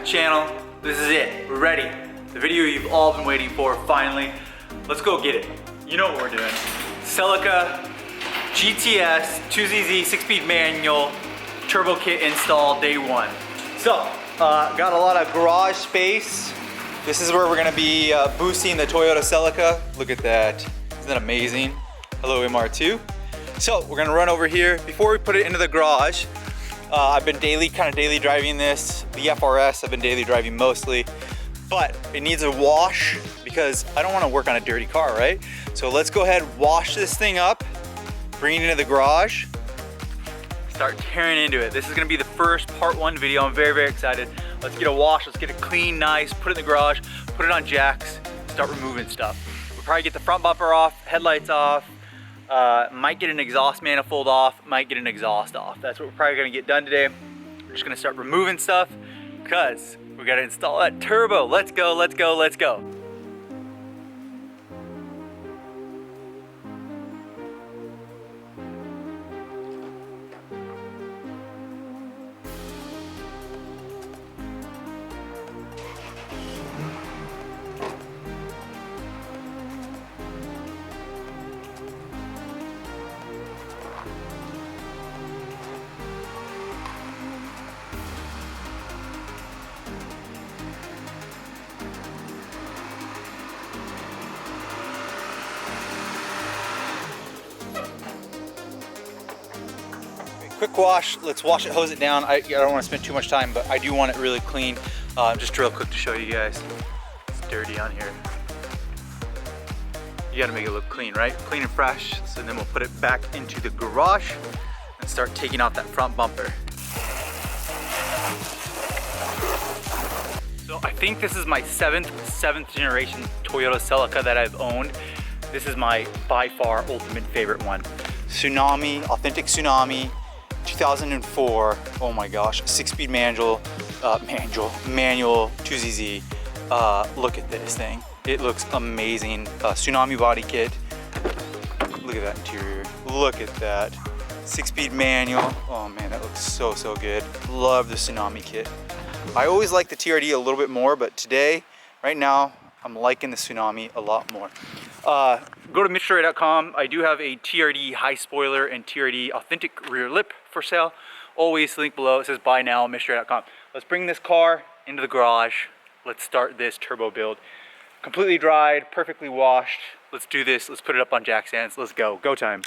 channel. This is it, we're ready. The video you've all been waiting for, finally. Let's go get it. You know what we're doing. Celica GTS 2ZZ 6-speed manual turbo kit install day one. So, got a lot of garage space. This is where we're gonna be boosting the Toyota Celica. Look at that, isn't that amazing? Hello MR2. So we're gonna run over here. Before we put it into the garage, I've been kind of daily driving this. The FRS I've been daily driving mostly, but it needs a wash because I don't wanna work on a dirty car, right? So let's go ahead, wash this thing up, bring it into the garage, start tearing into it. This is gonna be the first part one video. I'm very, very excited. Let's get a wash, let's get it clean, nice, put it in the garage, put it on jacks, start removing stuff. We'll probably get the front bumper off, headlights off, might get an exhaust manifold off, might get an exhaust off. That's what we're probably gonna get done today. We're just gonna start removing stuff because we gotta install that turbo. Let's go, let's go, let's go. Quick wash, let's wash it, hose it down. I don't want to spend too much time, but I do want it really clean. Just real quick to show you guys. It's dirty on here. You gotta make it look clean, right? Clean and fresh. So then we'll put it back into the garage and start taking off that front bumper. So I think this is my seventh generation Toyota Celica that I've owned. This is my by far ultimate favorite one. Tsunami, authentic Tsunami. 2004, oh my gosh, 6-speed manual 2ZZ. Look at this thing. It looks amazing. Tsunami body kit. Look at that interior. Look at that. 6-speed manual. Oh man, that looks so, so good. Love the Tsunami kit. I always like the TRD a little bit more, but today, right now, I'm liking the Tsunami a lot more. Go to MITSUBISHI.com. I do have a TRD high spoiler and TRD authentic rear lip for sale. Always link below. It says buy now, MITSUBISHI.com. Let's bring this car into the garage. Let's start this turbo build. Completely dried, perfectly washed. Let's do this. Let's put it up on jack stands. Let's go. Go time.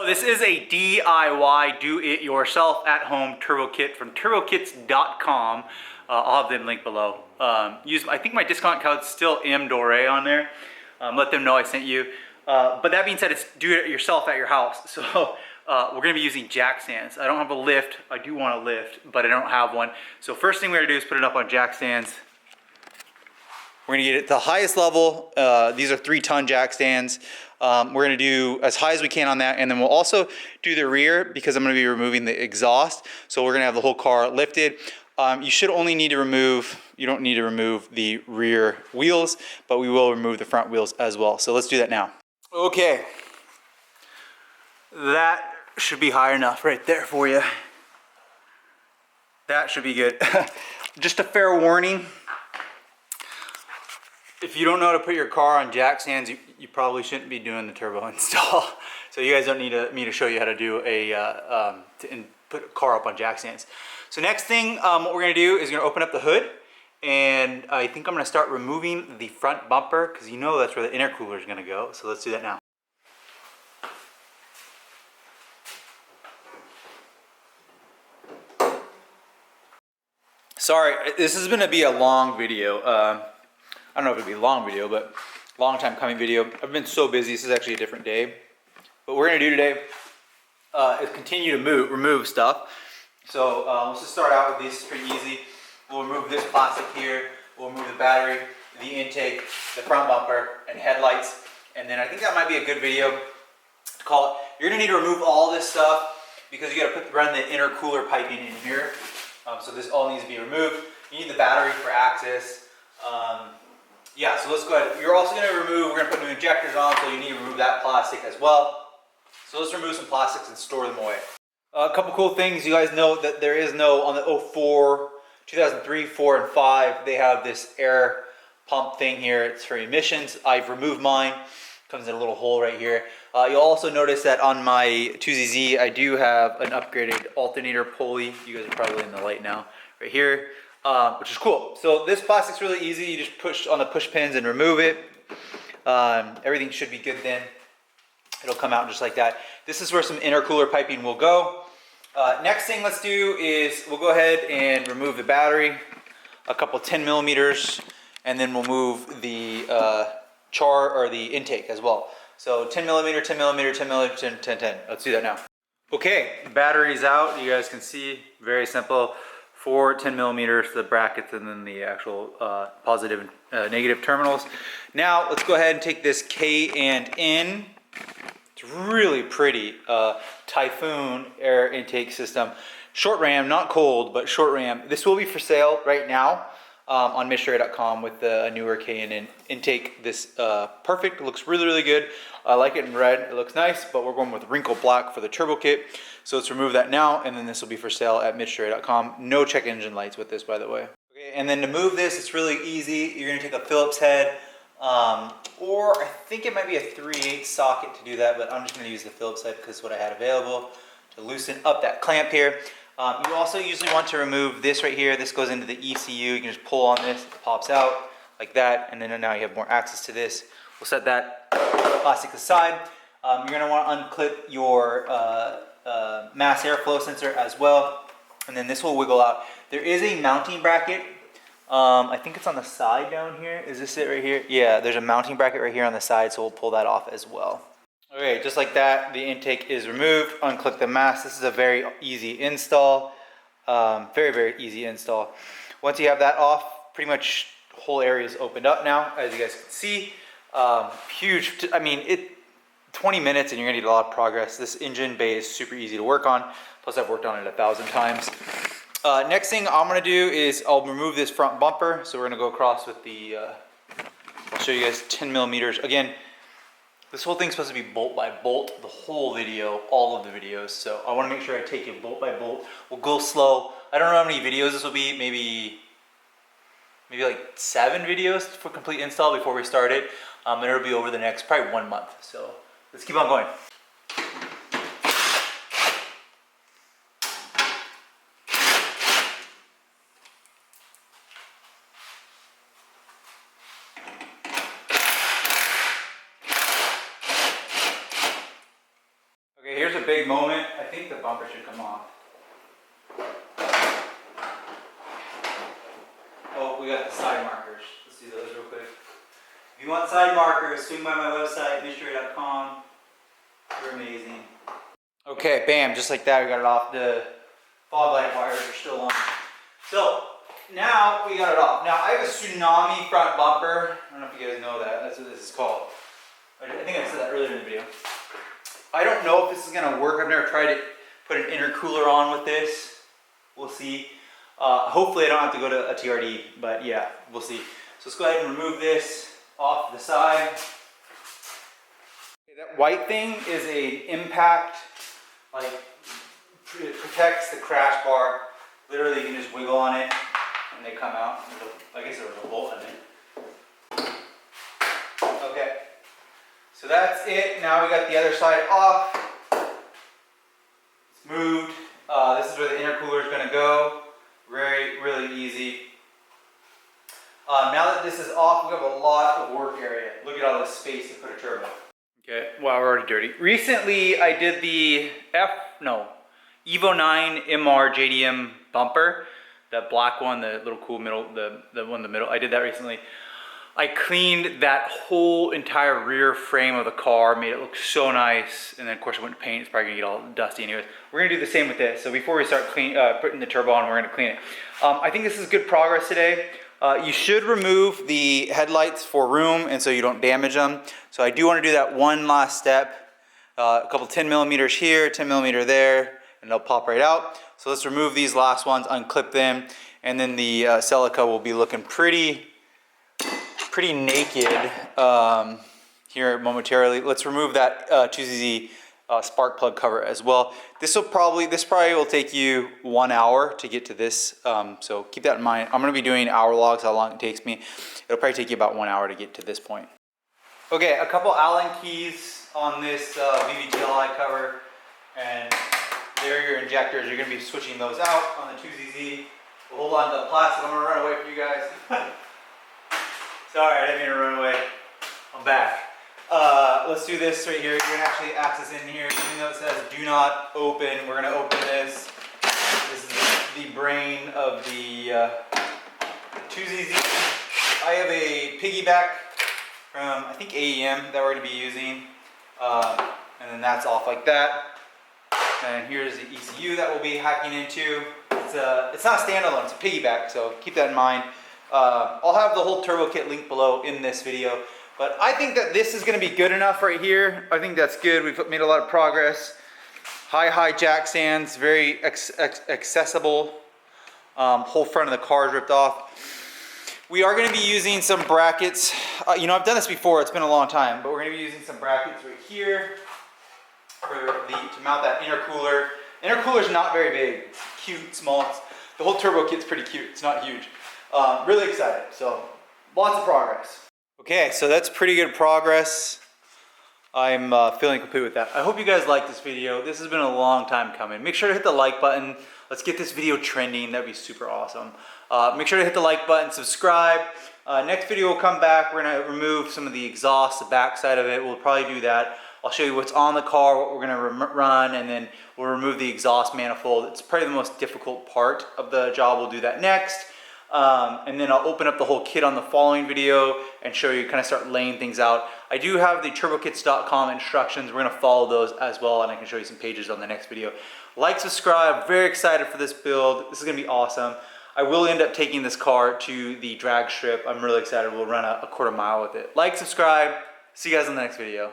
This is a DIY, do-it-yourself at-home turbo kit from turbokits.com. I'll have them linked below. I think my discount code's still Dore on there. Let them know I sent you. But that being said, it's do-it-yourself at your house. So we're gonna be using jack stands. I don't have a lift. I do want a lift, but I don't have one. So first thing we're gonna do is put it up on jack stands. We're gonna get it to the highest level. These are 3-ton jack stands. We're gonna do as high as we can on that, and then we'll also do the rear because I'm gonna be removing the exhaust. So we're gonna have the whole car lifted. You should only need to remove, you don't need to remove the rear wheels, but we will remove the front wheels as well. So let's do that now. Okay, that should be high enough right there for you. That should be good. Just a fair warning. If you don't know how to put your car on jack stands, you probably shouldn't be doing the turbo install. So you guys don't need me to show you how to do put a car up on jack stands. So next thing, what we're gonna do is gonna open up the hood, and I think I'm gonna start removing the front bumper because you know that's where the intercooler is gonna go. So let's do that now. Sorry, this is gonna be a long video. I don't know if it'll be a long video, but long time coming video. I've been so busy. This is actually a different day. What we're gonna do today is continue to remove stuff. So let's just start out with this. It's pretty easy. We'll remove this plastic here. We'll remove the battery, the intake, the front bumper, and headlights. And then I think that might be a good video to call it. You're gonna need to remove all this stuff because you gotta run the intercooler piping in here. So this all needs to be removed. You need the battery for access. Yeah, so let's go ahead. You're also gonna remove, we're gonna put new injectors on, so you need to remove that plastic as well. So let's remove some plastics and store them away. A couple cool things. You guys know that there is no, on the 04, 2003, 4, and 5, they have this air pump thing here. It's for emissions. I've removed mine. Comes in a little hole right here. You'll also notice that on my 2ZZ, I do have an upgraded alternator pulley. You guys are probably in the light now, right here, which is cool. So this plastic's really easy. You just push on the push pins and remove it. Everything should be good then. It'll come out just like that. This is where some intercooler piping will go. Next thing let's do is we'll go ahead and remove the battery, a couple 10 millimeters, and then we'll move the the intake as well. So 10 millimeter, 10 millimeter, 10 millimeter, 10, 10, 10. Let's do that now. Okay, battery's out. You guys can see, very simple. 4 10 millimeters, the brackets, and then the actual positive and negative terminals. Now let's go ahead and take this K and N. It's really pretty Typhoon air intake system. Short ram, not cold, but short ram. This will be for sale right now on MITSUBISHI.com with the newer K&N intake. This perfect, looks really, really good. I like it in red, it looks nice, but we're going with wrinkle black for the turbo kit. So let's remove that now, and then this will be for sale at MITSUBISHI.com. No check engine lights with this, by the way. Okay, and then to move this, it's really easy. You're gonna take a Phillips head, or I think it might be a 3/8 socket to do that, but I'm just gonna use the Phillips head because it's what I had available to loosen up that clamp here. You also usually want to remove this right here. This goes into the ECU. You can just pull on this, it pops out like that, and then now you have more access to this. We'll set that plastic aside. You're going to want to unclip your mass airflow sensor as well, and then this will wiggle out. There is a mounting bracket. I think it's on the side down here. Is this it right here? Yeah, there's a mounting bracket right here on the side, so we'll pull that off as well. Okay, just like that, the intake is removed. Unclip the mask. This is a very easy install. Very, very easy install. Once you have that off, pretty much the whole area is opened up now, as you guys can see. Huge, I mean, 20 minutes and you're gonna need a lot of progress. This engine bay is super easy to work on. Plus I've worked on it 1,000 times. Next thing I'm gonna do is I'll remove this front bumper. So we're gonna go across with the, I'll show you guys 10 millimeters. Again, this whole thing's supposed to be bolt by bolt, the whole video, all of the videos. So I want to make sure I take it bolt by bolt. We'll go slow. I don't know how many videos this will be. Maybe like 7 videos for complete install before we start it. And it'll be over the next probably 1 month. So let's keep on going. Here's a big moment. I think the bumper should come off. Oh, we got the side markers. Let's do those real quick. If you want side markers, swing by my website, MITSUBISHI.com. They're amazing. Okay, bam, just like that, we got it off. The fog light wires are still on. So now we got it off. Now I have a Tsunami front bumper. I don't know if you guys know that. That's what this is called. I think I said that earlier in the video. I don't know if this is gonna work. I've never tried to put an intercooler on with this. We'll see. Hopefully I don't have to go to a TRD, but yeah, we'll see. So let's go ahead and remove this off the side. Okay, that white thing is an impact, like it protects the crash bar. Literally you can just wiggle on it and they come out. I guess there was a bolt in it. Okay. So that's it. Now we got the other side off. It's moved. This is where the intercooler is going to go. Really easy. Now that this is off, we have a lot of work area. Look at all this space to put a turbo. Okay, wow, we're already dirty. Recently, I did the Evo 9 MR JDM bumper. That black one, the little cool middle, the one in the middle. I did that recently. I cleaned that whole entire rear frame of the car, made it look so nice, and then of course I went to paint. It's probably gonna get all dusty anyways. We're gonna do the same with this. So before we start putting the turbo on, we're gonna clean it. I think this is good progress today. You should remove the headlights for room and so you don't damage them. So I do want to do that one last step. A couple 10 millimeters here, 10 millimeter there, and they'll pop right out. So let's remove these last ones, unclip them, and then the Celica will be looking pretty naked here momentarily. Let's remove that 2ZZ spark plug cover as well. This probably will take you 1 hour to get to this, so keep that in mind. I'm going to be doing hour logs, how long it takes me. It'll probably take you about 1 hour to get to this point. Okay, a couple Allen keys on this VVTLI cover, and there are your injectors. You're going to be switching those out on the 2ZZ. We'll hold on to the plastic. I'm going to run away from you guys. Sorry, I didn't mean to run away. I'm back. Let's do this right here. You're going to actually access in here. Even though it says do not open, we're going to open this. This is the brain of the 2ZZ. I have a piggyback from, I think, AEM that we're going to be using. And then that's off like that. And here's the ECU that we'll be hacking into. It's not a standalone, it's a piggyback, so keep that in mind. I'll have the whole turbo kit linked below in this video, but I think that this is going to be good enough right here. I think that's good. We've made a lot of progress. High jack stands, very accessible. Whole front of the car is ripped off. We are going to be using some brackets. You know, I've done this before, it's been a long time, but we're going to be using some brackets right here to mount that intercooler. Intercooler is not very big. It's cute, small. The whole turbo kit's pretty cute. It's not huge. Really excited. So lots of progress. Okay, so that's pretty good progress. I'm feeling complete with that. I hope you guys liked this video. This has been a long time coming. Make sure to hit the like button. Let's get this video trending. That'd be super awesome. Make sure to hit the like button, subscribe. Next video will come back. We're gonna remove some of the exhaust, the back side of it. We'll probably do that. I'll show you what's on the car, what we're gonna run, and then we'll remove the exhaust manifold. It's probably the most difficult part of the job. We'll do that next. And then I'll open up the whole kit on the following video and show you, kind of start laying things out. I do have the turbokits.com instructions. We're gonna follow those as well, and I can show you some pages on the next video. Like, subscribe, very excited for this build. This is gonna be awesome. I will end up taking this car to the drag strip. I'm really excited. We'll run a quarter mile with it. Like, subscribe, see you guys in the next video.